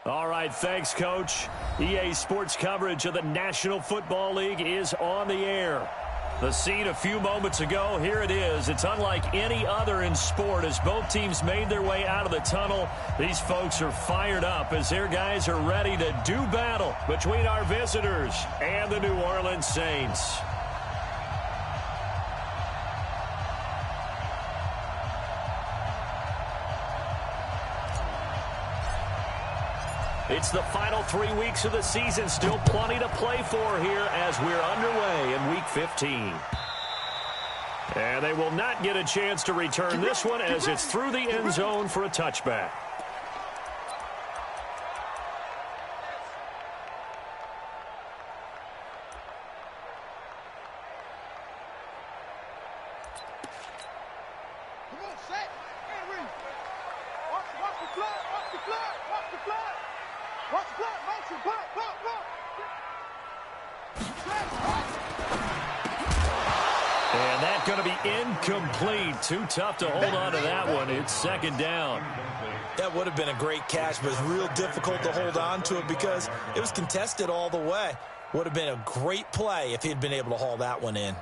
All right, thanks, Coach. EA Sports coverage of the National Football League is on the air. The scene a few moments ago, here it is. It's unlike any other in sport as both teams made their way out of the tunnel. These folks are fired up as their guys are ready to do battle between our visitors and the New Orleans Saints. It's the final 3 weeks of the season. Still plenty to play for here as we're underway in Week 15. And they will not get a chance to return this one as it's through the end zone for a touchback. And that's going to be incomplete. Too tough to hold on to that one. It's second down. That would have been a great catch, but it's real difficult to hold on to it because it was contested all the way. Would have been a great play if he'd been able to haul that one in.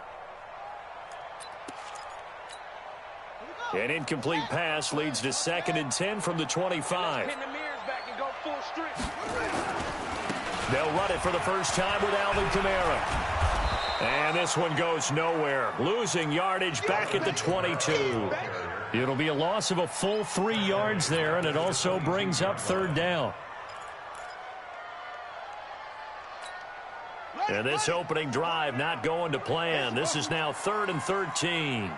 An incomplete pass leads to 2nd and 10 from the 25. They'll run it for the first time with Alvin Kamara. And this one goes nowhere. Losing yardage back at the 22. It'll be a loss of a full 3 yards there, and it also brings up 3rd down. And this opening drive not going to plan. This is now 3rd and 13.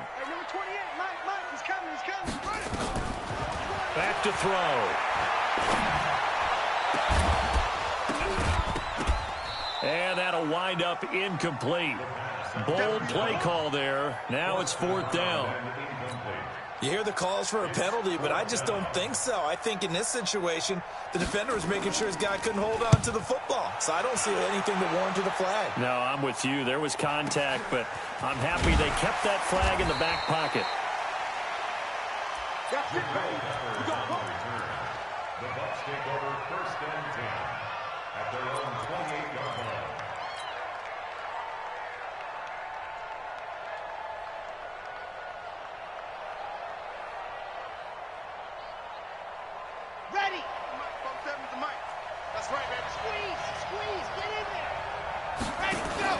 Back to throw. And that'll wind up incomplete. Bold play call there. Now it's 4th down. You hear the calls for a penalty, but I just don't think so. I think in this situation, the defender was making sure his guy couldn't hold on to the football. So I don't see anything that warranted a flag. No, I'm with you. There was contact, but I'm happy they kept that flag in the back pocket. The Bucs take over 1st and 10 at their own 28-yard line. Ready. That's right, baby. Squeeze, get in there. Ready, go.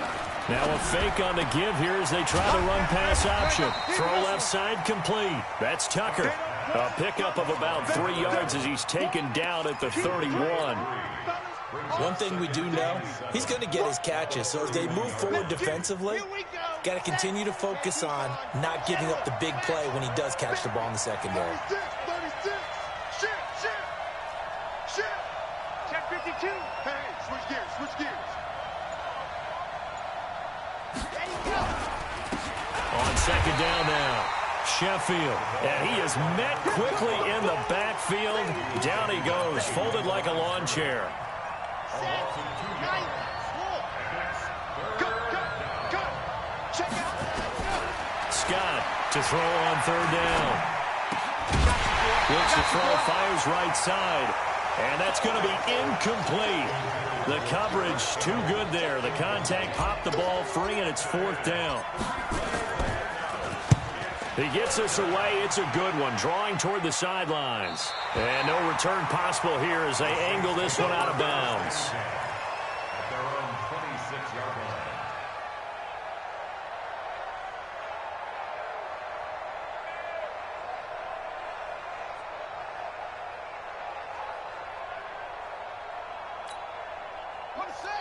Now a fake on the give here as they try to run pass option. Throw left side complete. That's Tucker. A pickup of about 3 yards as he's taken down at the 31. One thing we do know, he's going to get his catches. So as they move forward defensively, got to continue to focus on not giving up the big play when he does catch the ball in the secondary. 36. Check 52. Hey, switch gears. Ready, go. On 2nd down now. Sheffield, and he is met quickly in the backfield. Down he goes, folded like a lawn chair. Scott to throw on 3rd down. Looks to throw, fires right side, and that's going to be incomplete. The coverage too good there. The contact popped the ball free, and it's 4th down. He gets us away. It's a good one, drawing toward the sidelines. And no return possible here as they angle this one out of bounds. At their own 26-yard line.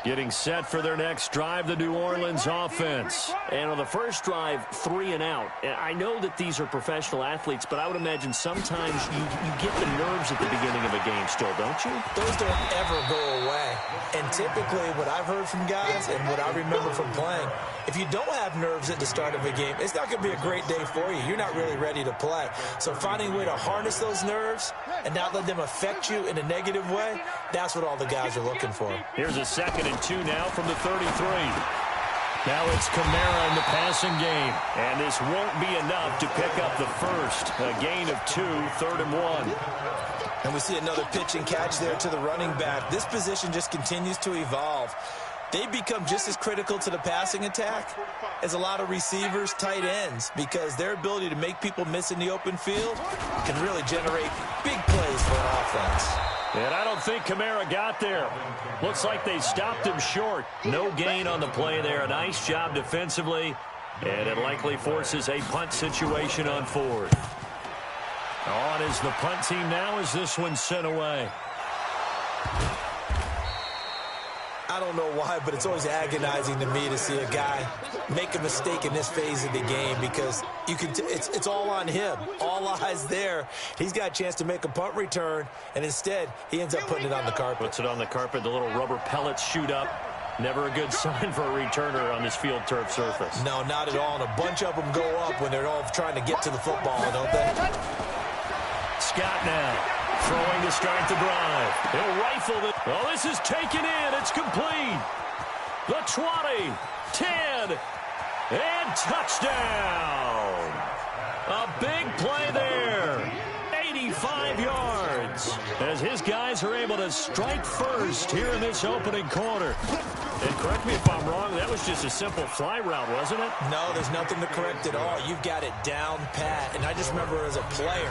Getting set for their next drive, the New Orleans offense. And on the first drive, 3 and out. And I know that these are professional athletes, but I would imagine sometimes you get the nerves at the beginning of a game still, don't you? Those don't ever go away. And typically what I've heard from guys and what I remember from playing, if you don't have nerves at the start of a game, it's not going to be a great day for you. You're not really ready to play. So finding a way to harness those nerves and not let them affect you in a negative way, that's what all the guys are looking for. Here's a 2nd and 2 now from the 33. Now it's Kamara in the passing game. And this won't be enough to pick up the first. A gain of 2, 3rd and 1. And we see another pitch and catch there to the running back. This position just continues to evolve. They become just as critical to the passing attack as a lot of receivers, tight ends, because their ability to make people miss in the open field can really generate big plays for an offense. And I don't think Kamara got there. Looks like they stopped him short. No gain on the play there. A nice job defensively, and it likely forces a punt situation on fourth. On is the punt team now as this one's sent away. I don't know why, but it's always agonizing to me to see a guy make a mistake in this phase of the game, because you can it's all on him. All eyes there. He's got a chance to make a punt return, and instead he ends up putting it on the carpet. Puts it on the carpet. The little rubber pellets shoot up. Never a good sign for a returner on this field turf surface. No, not at all. And a bunch of them go up when they're all trying to get to the football, don't they? Scott now. Throwing to start the drive. He'll rifle it. Oh, this is taken in. It's complete. The 20, 10, and touchdown. A big play there. 85 yards. As his guys are able to strike first here in this opening quarter. And correct me if I'm wrong, that was just a simple fly route, wasn't it? No, there's nothing to correct at all. You've got it down pat. And I just remember as a player,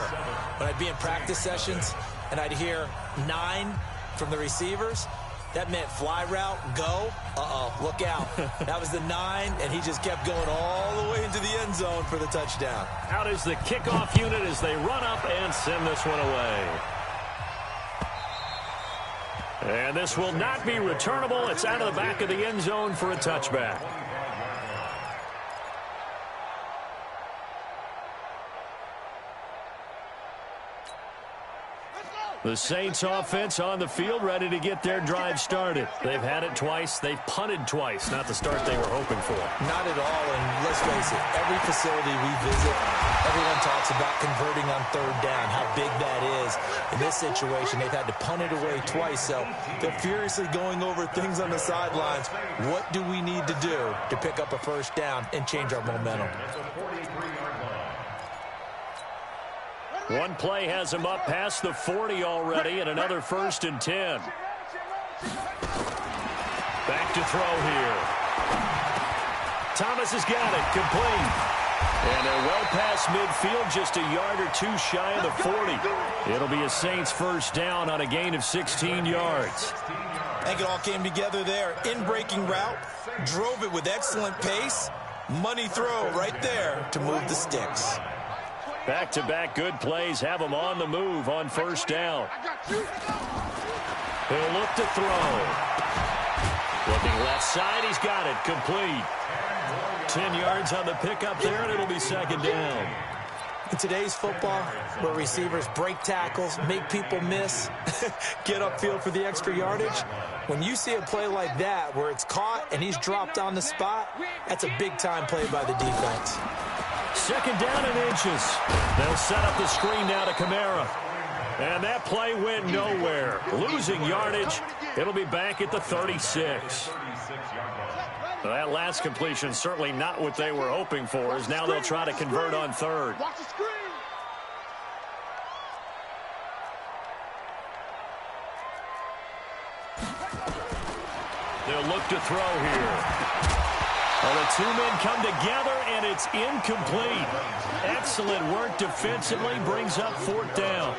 when I'd be in practice sessions and I'd hear 9 from the receivers, that meant fly route, go. Uh-oh, look out. That was the 9, and he just kept going all the way into the end zone for the touchdown. Out is the kickoff unit as they run up and send this one away. And this will not be returnable. It's out of the back of the end zone for a touchback. The Saints offense on the field, ready to get their drive started. They've had it twice. They've punted twice. Not the start they were hoping for. Not at all, and let's face it, every facility we visit, everyone talks about converting on third down, how big that is. In this situation, they've had to punt it away twice, so they're furiously going over things on the sidelines. What do we need to do to pick up a first down and change our momentum? One play has him up past the 40 already, and another 1st and 10. Back to throw here. Thomas has got it, complete. And they're well past midfield, just a yard or 2 shy of the 40. It'll be a Saints first down on a gain of 16 yards. I think it all came together there. In-breaking route, drove it with excellent pace. Money throw right there to move the sticks. Back-to-back good plays have him on the move on first down. He'll look to throw. Looking left side, he's got it, complete. 10 yards on the pickup there, and it'll be second down. In today's football, where receivers break tackles, make people miss, get upfield for the extra yardage, when you see a play like that where it's caught and he's dropped on the spot, that's a big-time play by the defense. Second down and inches. They'll set up the screen now to Kamara. And that play went nowhere. Losing yardage. It'll be back at the 36. Well, that last completion certainly not what they were hoping for, as now they'll try to convert on third. They'll look to throw here. Well, the 2 men come together, and it's incomplete. Excellent work defensively, brings up 4th down.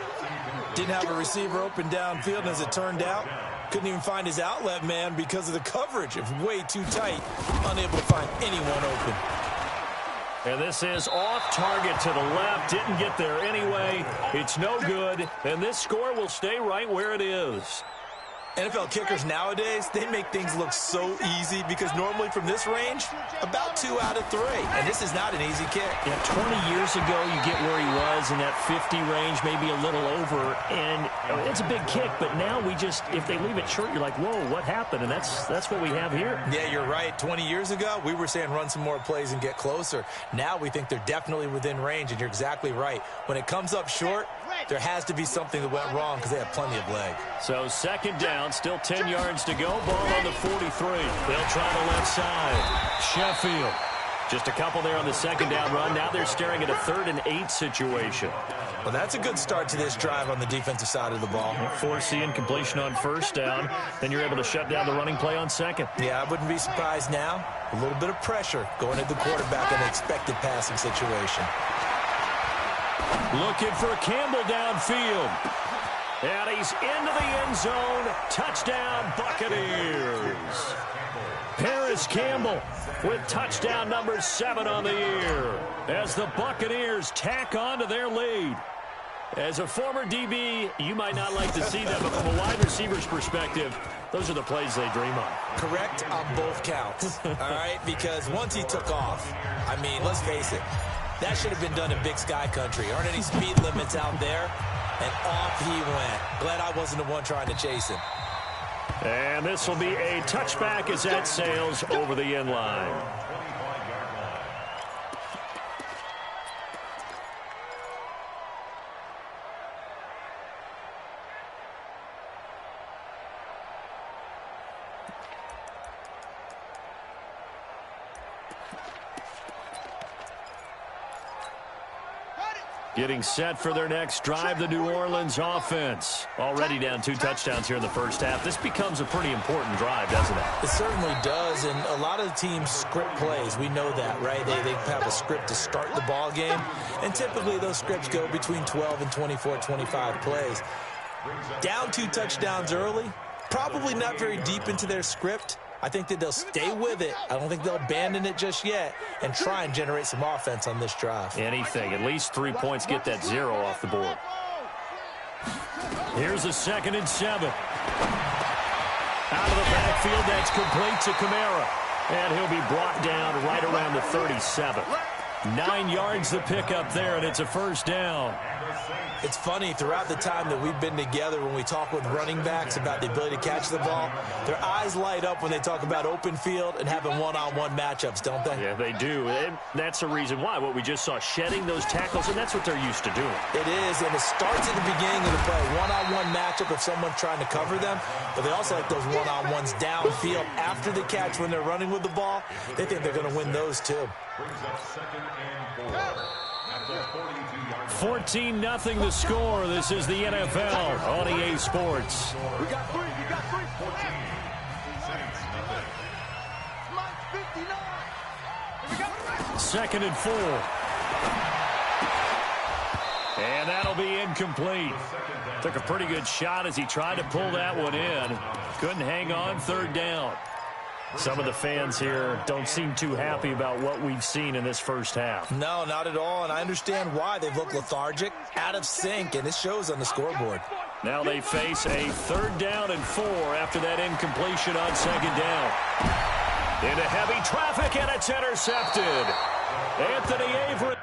Didn't have a receiver open downfield, and as it turned out, couldn't even find his outlet man because of the coverage. It was way too tight, unable to find anyone open. And this is off target to the left. Didn't get there anyway. It's no good, and this score will stay right where it is. NFL kickers nowadays, they make things look so easy because normally from this range, about 2 out of 3. And this is not an easy kick. Yeah, 20 years ago, you get where he was in that 50 range, maybe a little over. And it's a big kick, but now we just, if they leave it short, you're like, whoa, what happened? And that's what we have here. Yeah, you're right. 20 years ago, we were saying run some more plays and get closer. Now we think they're definitely within range, and you're exactly right. When it comes up short, there has to be something that went wrong because they have plenty of leg. So second down, still 10 yards to go. Ball on the 43. They'll try the left side. Sheffield Just a couple there on the second down run. Now they're staring at a 3rd and 8 situation. Well, that's a good start to this drive on the defensive side of the ball. Force the incompletion on first down. Then you're able to shut down the running play on second. Yeah, I wouldn't be surprised now. A little bit of pressure going at the quarterback in an expected passing situation. Looking for Campbell downfield. And he's into the end zone. Touchdown, Buccaneers. Paris Campbell with touchdown number 7 on the year as the Buccaneers tack on to their lead. As a former DB, you might not like to see that, but from a wide receiver's perspective, those are the plays they dream of. Correct on both counts, all right? Because once he took off, I mean, let's face it, that should have been done in Big Sky Country. Aren't any speed limits out there? And off he went. Glad I wasn't the one trying to chase him. And this will be a touchback as that sails over the end line. Getting set for their next drive, the New Orleans offense. Already down 2 touchdowns here in the first half. This becomes a pretty important drive, doesn't it? It certainly does, and a lot of the teams script plays. We know that, right? They have a script to start the ball game, and typically those scripts go between 12 and 24, 25 plays. Down 2 touchdowns early, probably not very deep into their script. I think that they'll stay with it. I don't think they'll abandon it just yet and try and generate some offense on this drive. Anything. At least 3 points, get that 0 off the board. Here's a 2nd and 7. Out of the backfield, that's complete to Kamara. And he'll be brought down right around the 37. 9 yards to pick up there, and it's a first down. It's funny, throughout the time that we've been together, when we talk with running backs about the ability to catch the ball, their eyes light up when they talk about open field and having one-on-one matchups, don't they? Yeah, they do. And that's the reason why. What we just saw, shedding those tackles, and that's what they're used to doing. It is, and it starts at the beginning of the play. One-on-one matchup if someone's trying to cover them, but they also like those one-on-ones downfield after the catch when they're running with the ball. They think they're going to win those, too. 14-0 the score. This is the NFL on EA Sports. We got 3. We got 3. 14. Mike 59. We got 2nd and 4. And that'll be incomplete. Took a pretty good shot as he tried to pull that one in. Couldn't hang on, 3rd down. Some of the fans here don't seem too happy about what we've seen in this first half. No, not at all, and I understand why. They've looked lethargic, out of sync, and it shows on the scoreboard. Now they face a 3rd down and 4 after that incompletion on 2nd down. Into heavy traffic, and it's intercepted. Anthony Avery.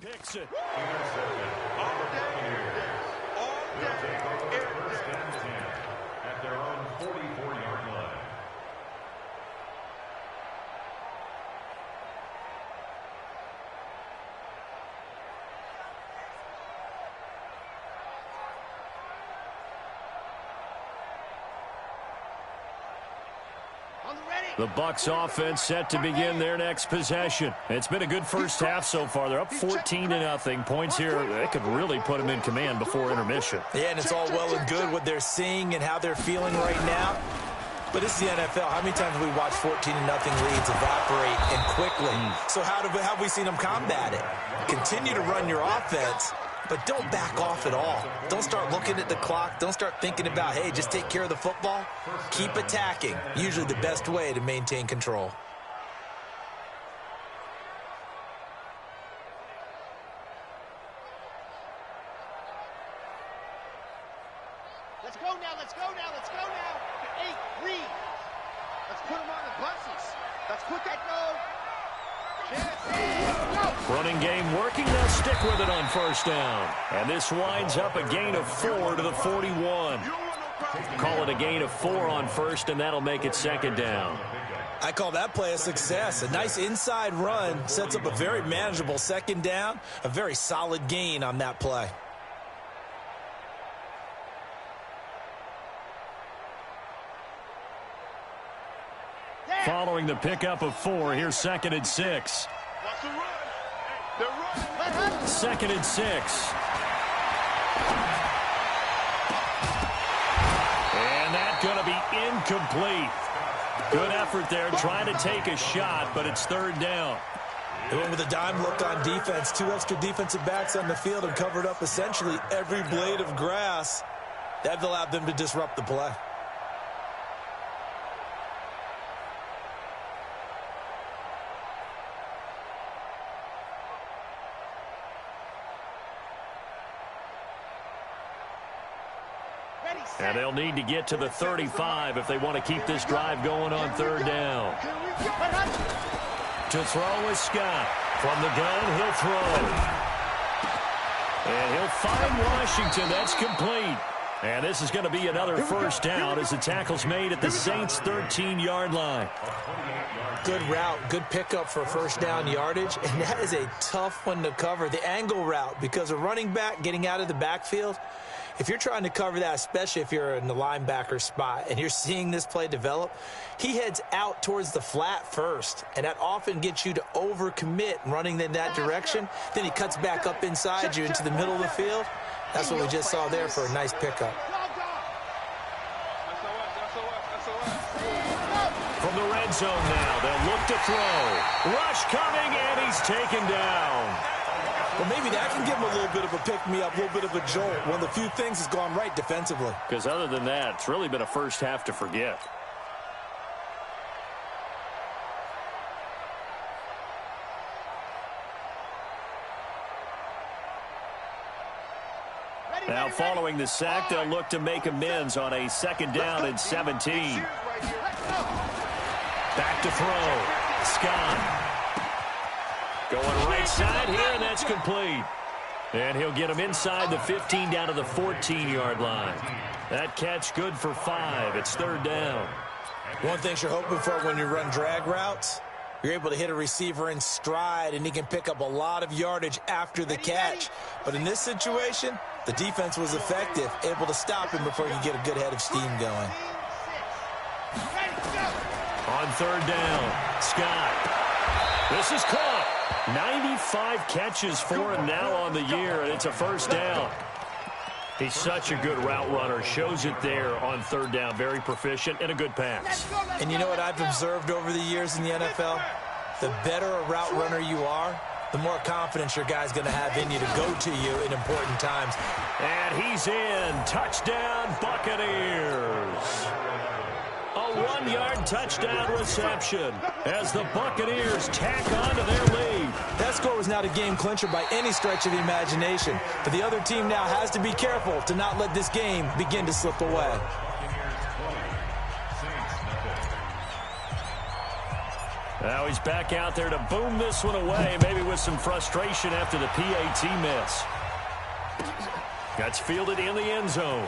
Picks it. At their own 44-yard line. On The Bucs offense set to begin their next possession. It's been a good first half so far. They're up 14-0. Points here, they could really put them in command before intermission. Yeah, and it's all well and good what they're seeing and how they're feeling right now. But this is the NFL. How many times have we watched 14-0 leads evaporate and quickly? So how have we seen them combat it? Continue to run your offense, but don't back off at all. Don't start looking at the clock. Don't start thinking about, hey, just take care of the football. Keep attacking. Usually the best way to maintain control. Let's go now, let's go now, let's go now. 8, read. Let's put them on the buses. Let's put that go. Running game working. They'll stick with it on first down. And this winds up a gain of 4 to the 41. Call it a gain of 4 on first, and that'll make it second down. I call that play a success. A nice inside run sets up a very manageable second down. A very solid gain on that play. Following the pickup of 4, here's 2nd and 6. Second and 6. And that's going to be incomplete. Good effort there, trying to take a shot, but it's third down. They went with a dime look on defense. 2 extra defensive backs on the field and covered up essentially every blade of grass. That allowed them to disrupt the play. And they'll need to get to the 35 if they want to keep this drive going on third down. To throw is Scott. From the gun, he'll throw. And he'll find Washington. That's complete. And this is going to be another first down as the tackle's made at the Saints' 13-yard line. Good route, good pickup for first down yardage, and that is a tough one to cover. The angle route, because a running back getting out of the backfield, if you're trying to cover that, especially if you're in the linebacker spot and you're seeing this play develop, he heads out towards the flat first, and that often gets you to overcommit running in that direction. Then he cuts back up inside you into the middle of the field. That's what we just saw there for a nice pickup. From the red zone now, they'll look to throw. Rush coming, and he's taken down. Well, maybe that can give him a little bit of a pick-me-up, a little bit of a jolt. One of the few things has gone right defensively. Because other than that, it's really been a first half to forget. Now, following the sack, they'll look to make amends on a second down and 17. Back to throw. Scott. Going right side here, and that's complete. And he'll get him inside the 15 down to the 14-yard line. That catch good for 5. It's third down. One thing you're hoping for when you run drag routes, you're able to hit a receiver in stride, and he can pick up a lot of yardage after the catch. But in this situation, the defense was effective, able to stop him before he could get a good head of steam going. On third down, Scott. This is caught. 95 catches for him now on the year, and it's a first down. He's such a good route runner. Shows it there on third down. Very proficient and a good pass. And you know what I've observed over the years in the NFL? The better a route runner you are, the more confidence your guy's going to have in you to go to you in important times. And he's in. Touchdown, Buccaneers. A 1-yard touchdown reception as the Buccaneers tack on to their lead. That score was not a game clincher by any stretch of the imagination, but the other team now has to be careful to not let this game begin to slip away. Now he's back out there to boom this one away, maybe with some frustration after the PAT miss. That's fielded in the end zone.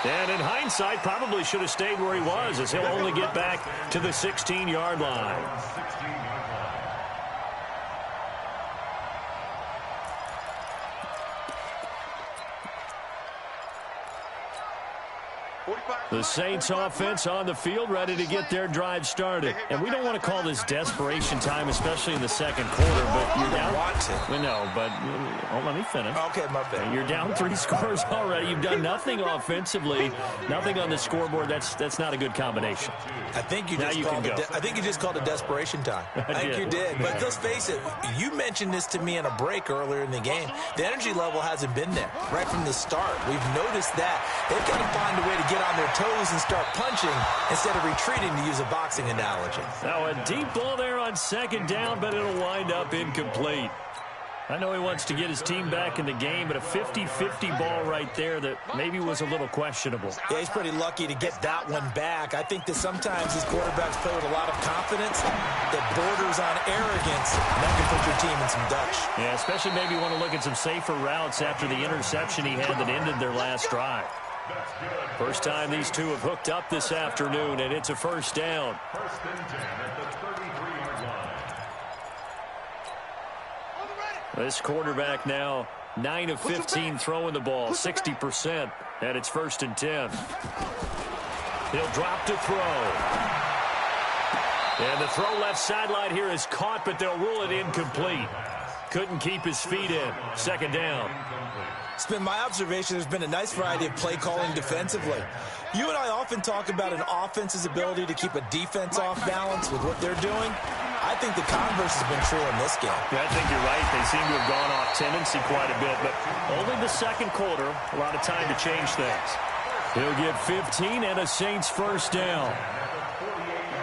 And in hindsight, probably should have stayed where he was, as he'll only get back to the 16-yard line. The Saints offense on the field, ready to get their drive started. And we don't want to call this desperation time, especially in the second quarter, but you're down. We know, but let me finish. Okay, my bad. You're down 3 scores already. You've done nothing offensively, nothing on the scoreboard. That's not a good combination. I think you just called it desperation time. I think you did. But let's face it, you mentioned this to me in a break earlier in the game. The energy level hasn't been there right from the start. We've noticed that. They've got to find a way to get on their toes and start punching instead of retreating, to use a boxing analogy. Now a deep ball there on second down, but it'll wind up incomplete. I know he wants to get his team back in the game, but a 50-50 ball right there that maybe was a little questionable. Yeah, he's pretty lucky to get that one back. I think that sometimes these quarterbacks play with a lot of confidence that borders on arrogance, and that can put your team in some Dutch. Yeah, especially maybe want to look at some safer routes after the interception he had that ended their last drive. First time these two have hooked up this afternoon, and it's a first down. First and 10 at the 33-yard line. This quarterback now 9 of 15 throwing the ball, 60%, and it's first and 10. He'll drop to throw. And the throw left sideline here is caught, but they'll rule it incomplete. Couldn't keep his feet in. Second down. It's been my observation there's been a nice variety of play calling defensively. You and I often talk about an offense's ability to keep a defense off balance with what they're doing. I think the converse has been true in this game. Yeah, I think you're right. They seem to have gone off tendency quite a bit, but only the second quarter, a lot of time to change things. He'll get 15 and a Saints first down.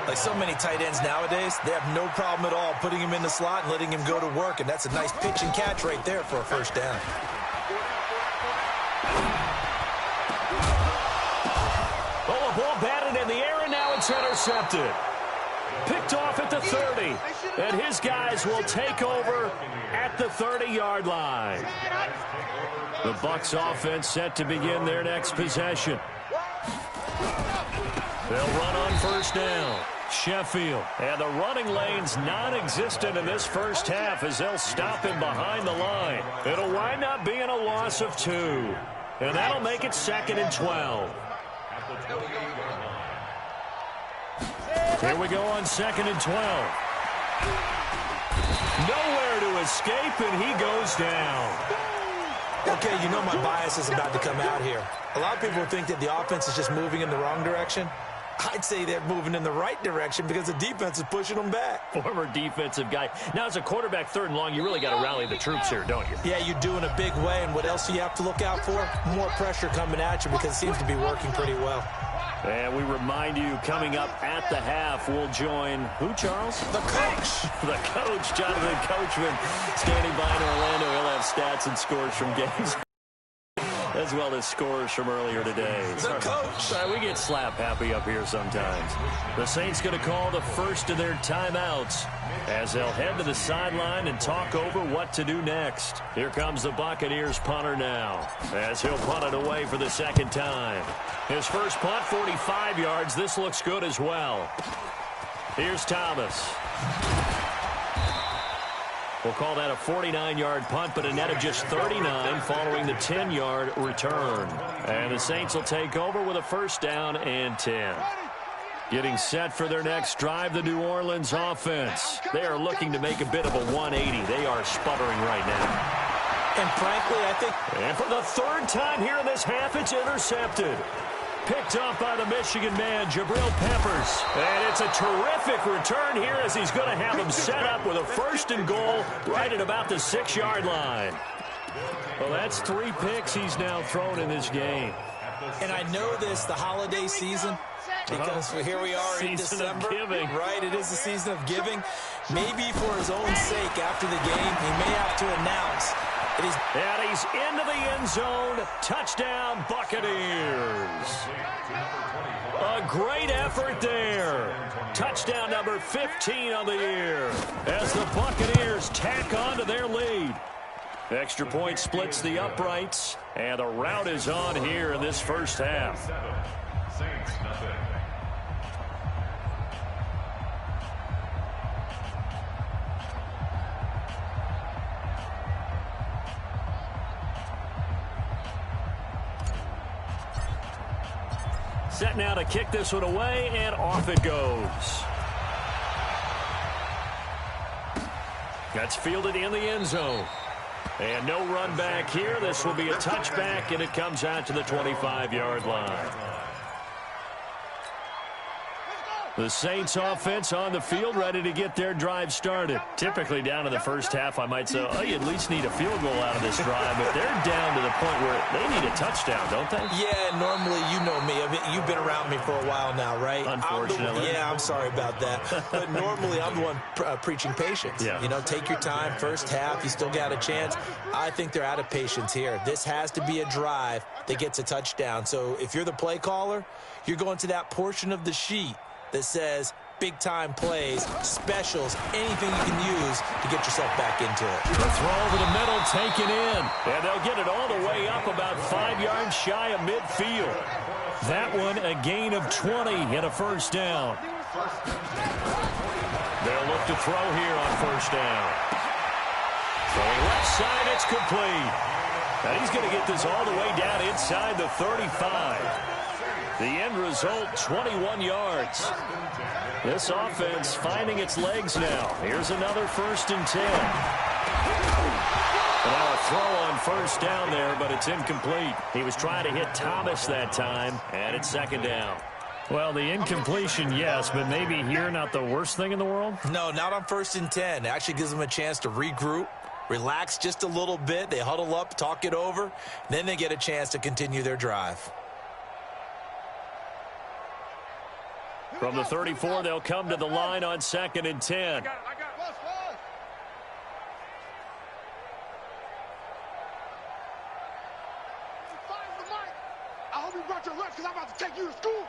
Like so many tight ends nowadays, they have no problem at all putting him in the slot and letting him go to work, and that's a nice pitch and catch right there for a first down. Oh, a ball batted in the air, and now it's intercepted. Picked off at the 30, and his guys will take over at the 30-yard line. The Bucs offense set to begin their next possession. They'll run on first down. Sheffield. And the running lane's non-existent in this first half as they'll stop him behind the line. It'll wind up being a loss of 2. And that'll make it second and 12. Here we go on second and 12. Nowhere to escape, and he goes down. Okay, you know my bias is about to come out here. A lot of people think that the offense is just moving in the wrong direction. I'd say they're moving in the right direction because the defense is pushing them back. Former defensive guy. Now, as a quarterback, third and long, you really got to rally the troops here, don't you? Yeah, you do in a big way. And what else do you have to look out for? More pressure coming at you because it seems to be working pretty well. And we remind you, coming up at the half, we'll join who, Charles? The coach. The coach, Jonathan Coachman, standing by in Orlando. He'll have stats and scores from games, as well as scores from earlier today. The coach. Sorry, we get slap happy up here sometimes. The Saints going to call the first of their timeouts as they'll head to the sideline and talk over what to do next. Here comes the Buccaneers punter now as he'll punt it away for the second time. His first punt, 45 yards. This looks good as well. Here's Thomas. We'll call that a 49-yard punt, but a net of just 39 following the 10-yard return. And the Saints will take over with a first down and 10. Getting set for their next drive, the New Orleans offense. They are looking to make a bit of a 180. They are sputtering right now. And frankly, I think... And for the third time here in this half, it's intercepted. Picked up by the Michigan man, Jabril Peppers. And it's a terrific return here as he's going to have him set up with a first and goal right at about the 6-yard line. Well, that's 3 picks he's now thrown in this game. And I know this, the holiday season, because here we are in December. Of giving. Right, it is the season of giving. Maybe for his own sake after the game, he may have to announce it is. And he's into the end zone. Touchdown, Buccaneers. A great effort there. Touchdown number 15 on the year as the Buccaneers tack on to their lead. Extra point splits the uprights, and the rout is on here in this first half. Saints, nothing. Set now to kick this one away, and off it goes. That's fielded in the end zone. And no run back here. This will be a touchback, and it comes out to the 25-yard line. The Saints offense on the field, ready to get their drive started. Typically down in the first half, I might say, oh, you at least need a field goal out of this drive. But they're down to the point where they need a touchdown, don't they? Yeah, normally, you know me. I mean, you've been around me for a while now, right? Unfortunately. I'm sorry about that. But normally, I'm the one preaching patience. Yeah. You know, take your time. First half, you still got a chance. I think they're out of patience here. This has to be a drive that gets a touchdown. So if you're the play caller, you're going to that portion of the sheet that says big-time plays, specials, anything you can use to get yourself back into it. The throw over the middle taken in, and they'll get it all the way up about 5 yards shy of midfield. That one a gain of 20 and a first down. They'll look to throw here on first down. Throwing left side, it's complete. And he's going to get this all the way down inside the 35. The end result, 21 yards. This offense finding its legs now. Here's another 1st and 10. Now a throw on first down there, but it's incomplete. He was trying to hit Thomas that time, and it's 2nd down. Well, the incompletion, yes, but maybe here not the worst thing in the world? No, not on 1st and 10. It actually gives them a chance to regroup, relax just a little bit. They huddle up, talk it over, then they get a chance to continue their drive. From the 34, they'll come to the line on 2nd and 10. I got it. I hope you brought your lunch because I'm about to take you to school.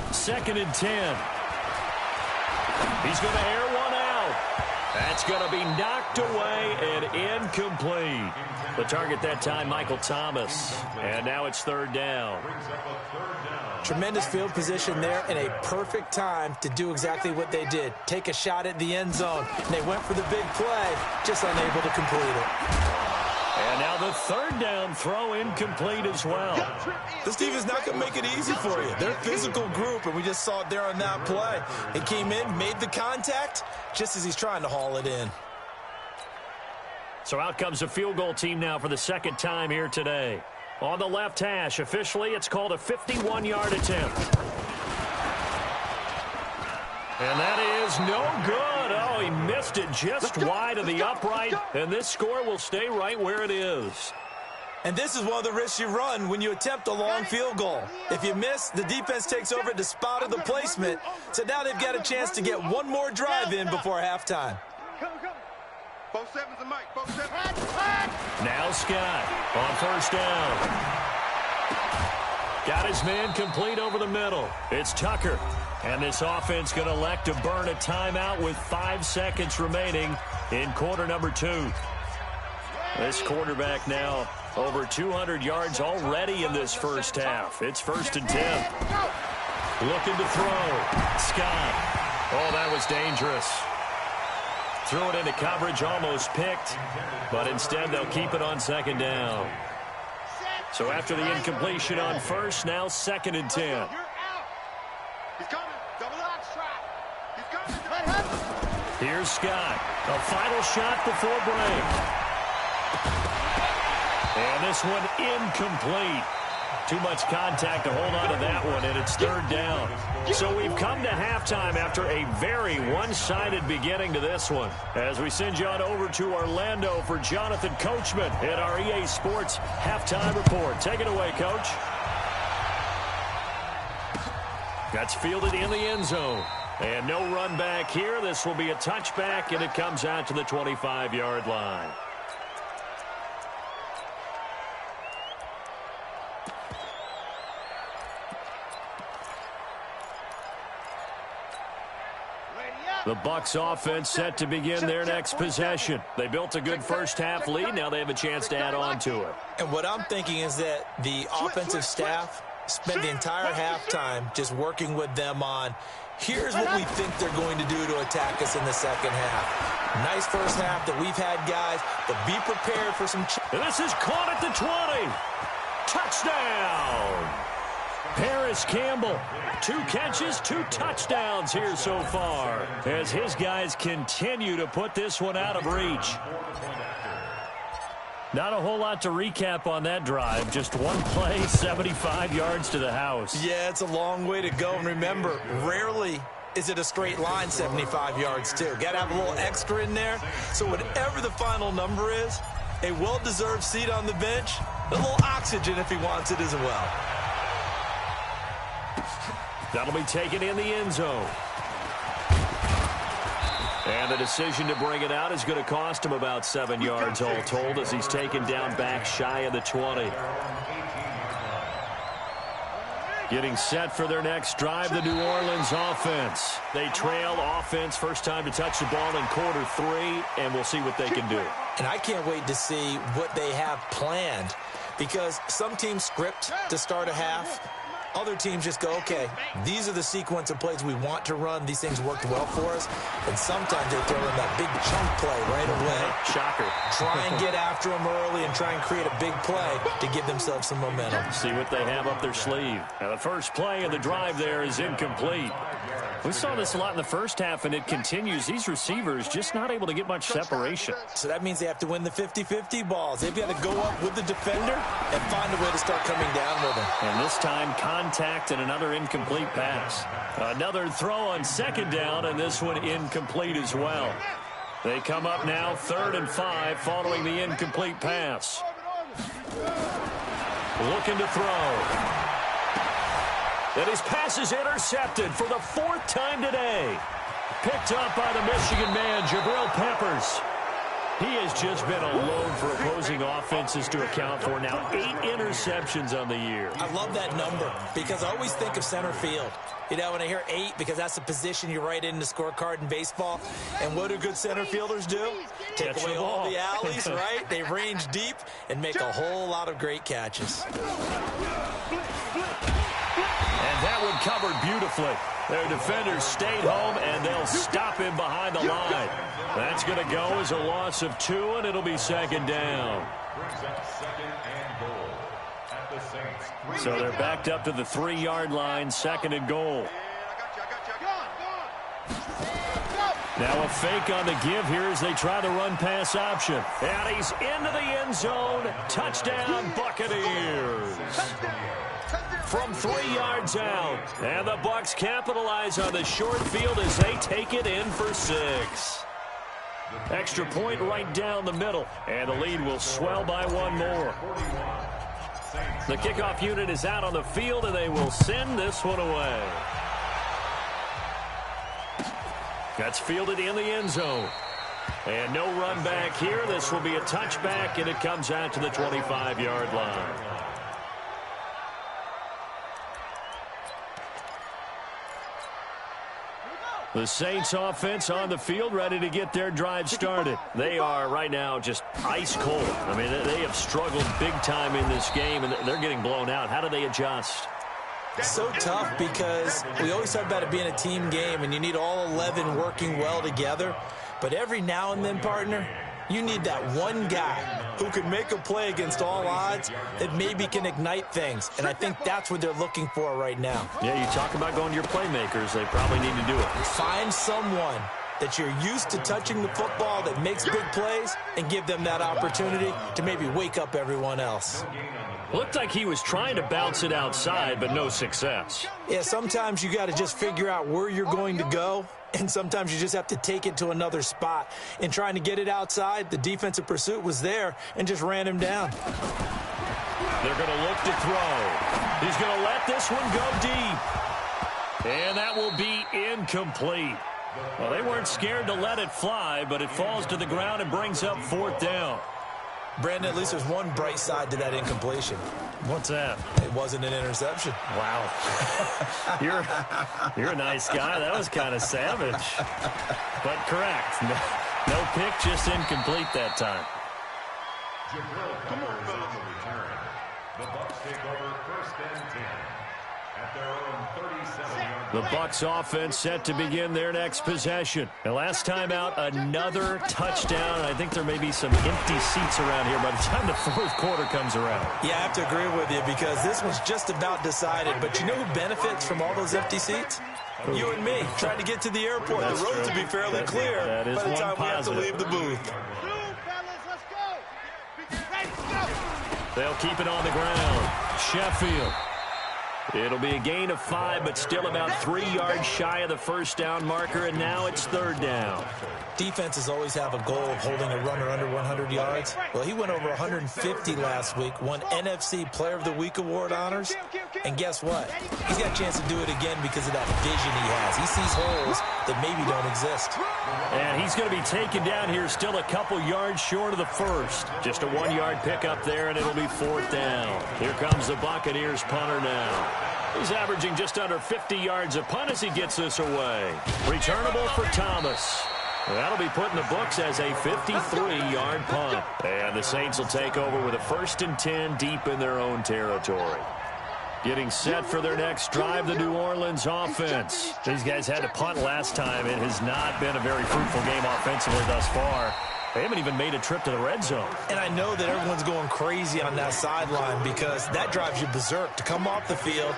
2nd and 10. He's going to air one out. That's going to be knocked away and incomplete. The target that time, Michael Thomas. And now it's 3rd down. Tremendous field position there and a perfect time to do exactly what they did. Take a shot at the end zone. And they went for the big play, just unable to complete it. And now the 3rd down throw incomplete as well. This team is not going to make it easy for you. They're a physical group, and we just saw it there on that play. He came in, made the contact, just as he's trying to haul it in. So out comes a field goal team now for the 2nd time here today. On the left hash, officially, it's called a 51-yard attempt. And that is no good. Oh, he missed it just wide of the upright, and this score will stay right where it is. And this is one of the risks you run when you attempt a long field goal. If you miss, the defense takes over to spot of the placement, so now they've got a chance to get one more drive in before halftime. Both sevens and Mike. Both sevens. Now Scott on first down. Got his man complete over the middle. It's Tucker. And this offense going to elect to burn a timeout with 5 seconds remaining in quarter number 2. This quarterback now over 200 yards already in this first half. It's 1st and 10. Looking to throw. Scott. Oh, that was dangerous. Threw it into coverage, almost picked, but instead they'll keep it on 2nd down. So after the incompletion on first, now 2nd and 10. You're out. He's coming. Double out strike. He's coming. Here's Scott. A final shot before break. And this one incomplete. Too much contact to hold on to that one, and it's 3rd down. So we've come to halftime after a very one-sided beginning to this one. As we send you on over to Orlando for Jonathan Coachman at our EA Sports Halftime Report. Take it away, Coach. That's fielded in the end zone. And no run back here. This will be a touchback, and it comes out to the 25-yard line. The Bucs offense set to begin their next possession. They built a good first half lead. Now they have a chance to add on to it. And what I'm thinking is that the offensive staff spent the entire halftime just working with them on, here's what we think they're going to do to attack us in the second half. Nice first half that we've had, guys, but be prepared for some... And this is caught at the 20. Touchdown. Paris Campbell, 2 catches, 2 touchdowns here so far, as his guys continue to put this one out of reach. Not a whole lot to recap on that drive. Just one play, 75 yards to the house. Yeah, it's a long way to go. And remember, rarely is it a straight line 75 yards, too. Got to have a little extra in there. So whatever the final number is, a well-deserved seat on the bench, a little oxygen if he wants it as well. That'll be taken in the end zone. And the decision to bring it out is going to cost him about 7 yards all told, as he's taken down back shy of the 20. Getting set for their next drive, the New Orleans offense. They trail offense, first time to touch the ball in quarter 3, and we'll see what they can do. And I can't wait to see what they have planned, because some teams script to start a half. Other teams just go, okay, these are the sequence of plays we want to run. These things worked well for us. And sometimes they throw in that big chunk play right away. Shocker. Try and get after them early and try and create a big play to give themselves some momentum. See what they have up their sleeve. Now, the first play of the drive there is incomplete. We saw this a lot in the first half, and it continues. These receivers just not able to get much separation. So that means they have to win the 50-50 balls. They've got to go up with the defender and find a way to start coming down with him. And this time, contact and another incomplete pass. Another throw on second down, and this one incomplete as well. They come up now 3rd and 5 following the incomplete pass. Looking to throw. And his pass is intercepted for the 4th time today. Picked up by the Michigan man, Jabril Peppers. He has just been alone for opposing offenses to account for. Now 8 interceptions on the year. I love that number because I always think of center field. You know, when I hear 8, because that's the position you write in the scorecard in baseball. And what do good center fielders do? Take away all the alleys, right? They range deep and make a whole lot of great catches. And that one covered beautifully. Their defenders stayed home, and they'll stop him behind the line. That's going to go as a loss of 2, and it'll be 2nd down. So they're backed up to the 3-yard line, 2nd and goal. Now a fake on the give here as they try the run-pass option. And he's into the end zone. Touchdown, Buccaneers. From 3 yards out. And the Bucs capitalize on the short field as they take it in for 6. Extra point right down the middle. And the lead will swell by 1 more. The kickoff unit is out on the field, and they will send this one away. That's fielded in the end zone. And no run back here. This will be a touchback, and it comes out to the 25-yard line. The Saints offense on the field, ready to get their drive started. They are right now just ice cold. I mean, they have struggled big time in this game, and they're getting blown out. How do they adjust? So tough because we always talk about it being a team game, and you need all 11 working well together. But every now and then, partner, you need that one guy who can make a play against all odds that maybe can ignite things. And I think that's what they're looking for right now. Yeah, you talk about going to your playmakers. They probably need to do it. Find someone that you're used to touching the football that makes big plays and give them that opportunity to maybe wake up everyone else. Looked like he was trying to bounce it outside, but no success. Yeah, sometimes you got to just figure out where you're going to go, and sometimes you just have to take it to another spot. In trying to get it outside, the defensive pursuit was there and just ran him down. They're going to look to throw. He's going to let this one go deep. And that will be incomplete. Well, they weren't scared to let it fly, but it falls to the ground and brings up 4th down. Brandon, at least there's one bright side to that incompletion. What's that? It wasn't an interception. Wow. You're a nice guy. That was kind of savage. But correct. No pick, just incomplete that time. Jabril Peppers on the return. The Bucs take over 1st and 10. at their own 37-yard The Bucs offense set to begin their next possession. And last time out, another touchdown. I think there may be some empty seats around here by the time the fourth quarter comes around. Yeah, I have to agree with you because this one's just about decided. But you know who benefits from all those empty seats? You and me, trying to get to the airport. The roads will be fairly clear by the time we have to leave the booth. They'll keep it on the ground. Sheffield. It'll be a gain of 5, but still about 3 yards shy of the first down marker, and now it's third down. Defenses always have a goal of holding a runner under 100 yards. Well, he went over 150 last week, won NFC Player of the Week award honors. And guess what? He's got a chance to do it again because of that vision he has. He sees holes that maybe don't exist. And he's going to be taken down here still a couple yards short of the first. Just a 1-yard pickup there, and it'll be fourth down. Here comes the Buccaneers punter now. He's averaging just under 50 yards a punt as he gets this away. Returnable for Thomas. That'll be put in the books as a 53-yard punt. And the Saints will take over with a 1st and 10 deep in their own territory. Getting set for their next drive, the New Orleans offense. These guys had to punt last time. It has not been a very fruitful game offensively thus far. They haven't even made a trip to the red zone. And I know that everyone's going crazy on that sideline because that drives you berserk to come off the field,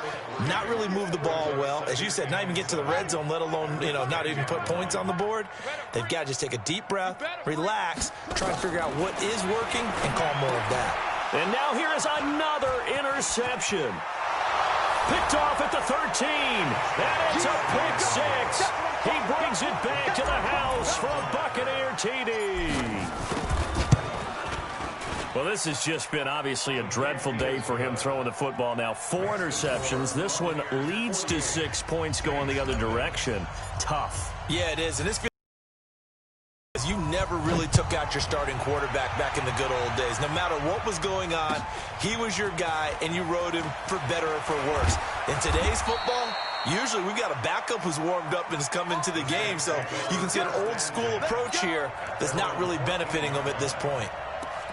not really move the ball well. As you said, not even get to the red zone, let alone, not even put points on the board. They've got to just take a deep breath, relax, try and figure out what is working, and call more of that. And now here is another interception. Picked off at the 13. And it's a pick 6. He brings it back to the house for a Buccaneer TD. Well, this has just been obviously a dreadful day for him throwing the football. Now 4 interceptions. This one leads to 6 points going the other direction. Tough. Yeah, it is. And this you never really took out your starting quarterback back in the good old days. No matter what was going on, he was your guy, and you rode him for better or for worse. In today's football, usually we've got a backup who's warmed up and has come into the game, so you can see an old-school approach here that's not really benefiting them at this point.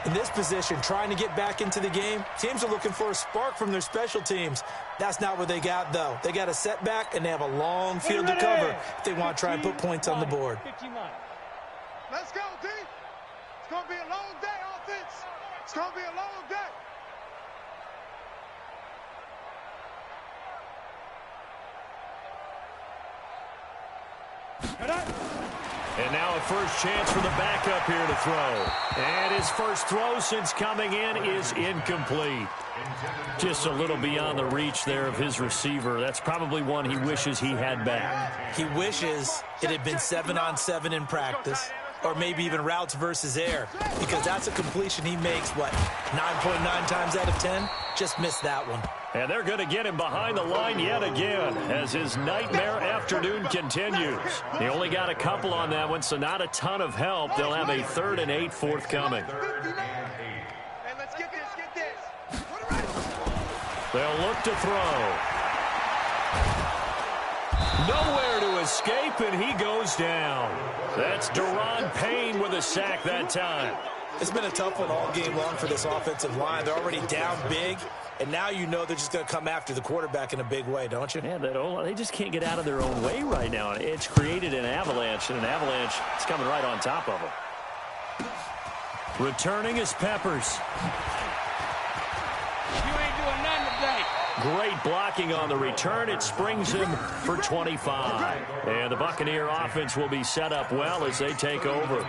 In this position, trying to get back into the game, teams are looking for a spark from their special teams. That's not what they got, though. They got a setback, and they have a long field to cover if they want to try and put points on the board. Let's go, D. It's going to be a long day, offense. It's going to be a long day. And now a first chance for the backup here to throw. And his first throw since coming in is incomplete. Just a little beyond the reach there of his receiver. That's probably one he wishes he had back. He wishes it had been 7-on-7 in practice, or maybe even routes versus air, because that's a completion he makes, 9.9 times out of 10? Just missed that one. And they're going to get him behind the line yet again as his nightmare afternoon continues. He only got a couple on that one, so not a ton of help. They'll have a 3rd and 8 forthcoming. Hey, let's get this. They'll look to throw. Nowhere to escape, and he goes down. That's Deron Payne with a sack that time. It's been a tough one all game long for this offensive line. They're already down big, and now you know they're just going to come after the quarterback in a big way, don't you? Yeah, they just can't get out of their own way right now. It's created an avalanche, and an avalanche is coming right on top of them. Returning is Peppers. You ain't doing nothing today. Great blocking on the return. It springs him for 25. And the Buccaneer offense will be set up well as they take over.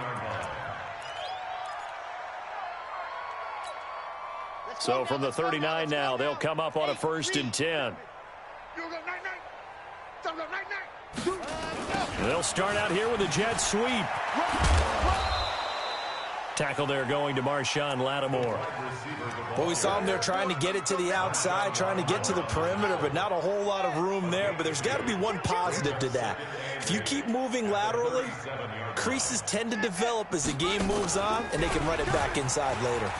So from the 39 now, they'll come up on a 1st and 10. They'll start out here with a jet sweep. Tackle there going to Marshawn Lattimore. Well, we saw him there trying to get it to the outside, trying to get to the perimeter, but not a whole lot of room there. But there's got to be one positive to that. If you keep moving laterally, creases tend to develop as the game moves on, and they can run it back inside later.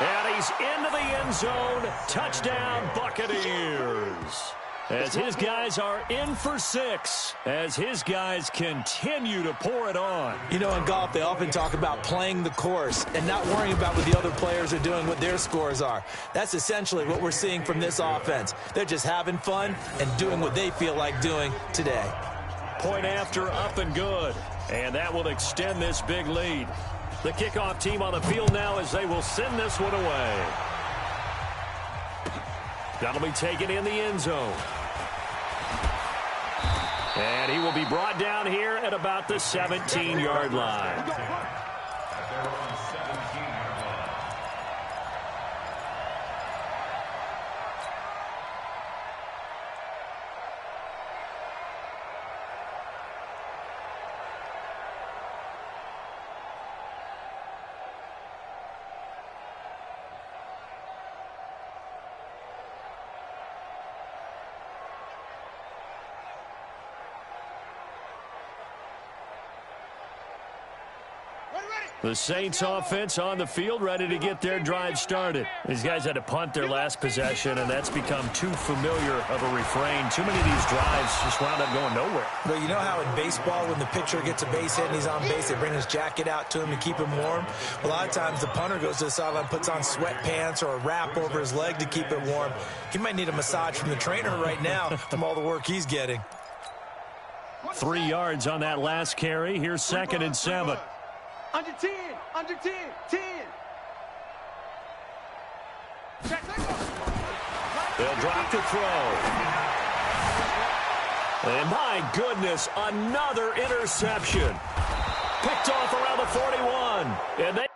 And he's into the end zone. Touchdown, Buccaneers. as his guys are in for 6, as his guys continue to pour it on. You know, in golf, they often talk about playing the course and not worrying about what the other players are doing, what their scores are. That's essentially what we're seeing from this offense. They're just having fun and doing what they feel like doing today. Point after, up and good. And that will extend this big lead. The kickoff team on the field now as they will send this one away. That'll be taken in the end zone. And he will be brought down here at about the 17-yard line. At their own 17-yard line. The Saints offense on the field, ready to get their drive started. These guys had to punt their last possession, and that's become too familiar of a refrain. Too many of these drives just wound up going nowhere. But you know how in baseball, when the pitcher gets a base hit and he's on base, they bring his jacket out to him and keep him warm? A lot of times the punter goes to the sideline, puts on sweatpants or a wrap over his leg to keep it warm. He might need a massage from the trainer right now from all the work he's getting. 3 yards on that last carry. Here's 2nd and 7. Under 10, under 10, 10. They'll drop to throw. And my goodness, another interception. Picked off around the 41. And they